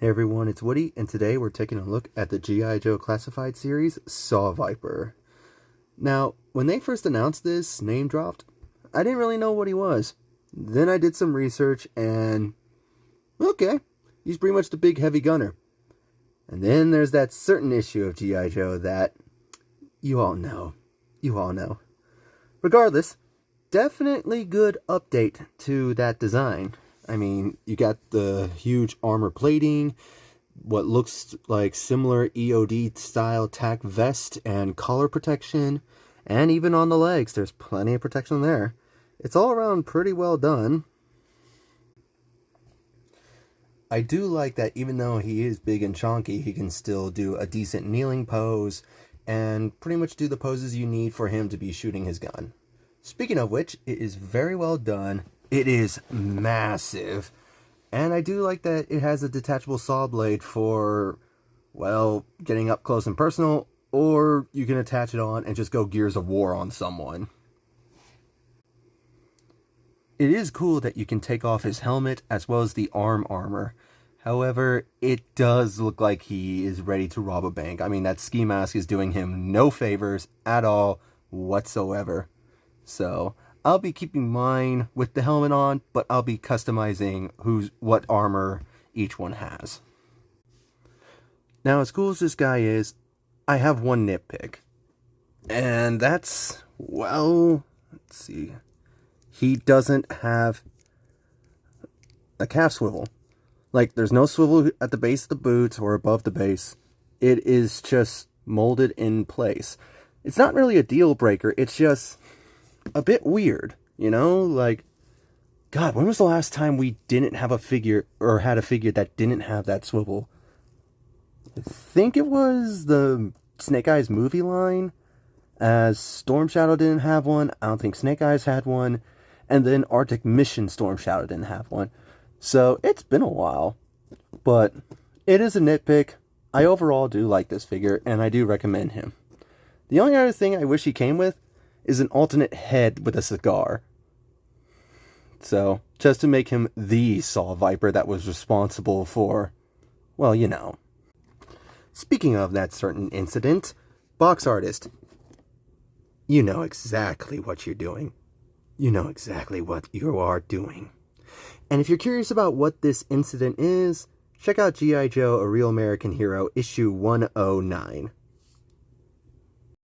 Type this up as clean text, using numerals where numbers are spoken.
Hey everyone, it's Woody, and today we're taking a look at the G.I.Joe classified series, S.A.W. Now, when they first announced this, name dropped, I didn't really know what he was. Then I did some research and, okay, he's pretty much the big heavy gunner. And then there's that certain issue of G.I.Joe that you all know. Regardless, definitely good update to that design. I mean, you got the huge armor plating, what looks like similar EOD style tack vest and collar protection, and even on the legs, there's plenty of protection there. It's all around pretty well done. I do like that even though he is big and chonky, he can still do a decent kneeling pose and pretty much do the poses you need for him to be shooting his gun. Speaking of which, it is very well done. It is massive. And I do like that it has a detachable saw blade for, well, getting up close and personal, or you can attach it on and just go Gears of War on someone. It is cool that you can take off his helmet as well as the arm armor. However, it does look like he is ready to rob a bank. I mean, that ski mask is doing him no favors at all whatsoever. So I'll be keeping mine with the helmet on, but I'll be customizing what armor each one has. Now, as cool as this guy is, I have one nitpick. And that's, well, let's see. He doesn't have a calf swivel. Like, there's no swivel at the base of the boots or above the base. It is just molded in place. It's not really a deal breaker, it's just a bit weird, you know? Like, God, when was the last time we didn't have a figure, or had a figure that didn't have that swivel? I think it was the Snake Eyes movie line, as Storm Shadow didn't have one, I don't think Snake Eyes had one, and then Arctic Mission Storm Shadow didn't have one. So, it's been a while, but it is a nitpick. I overall do like this figure, and I do recommend him. The only other thing I wish he came with is an alternate head with a cigar. So, just to make him the Saw Viper that was responsible for, well, you know. Speaking of that certain incident, box artist, you know exactly what you're doing. You know exactly what you are doing. And if you're curious about what this incident is, check out G.I. Joe, A Real American Hero, issue 109.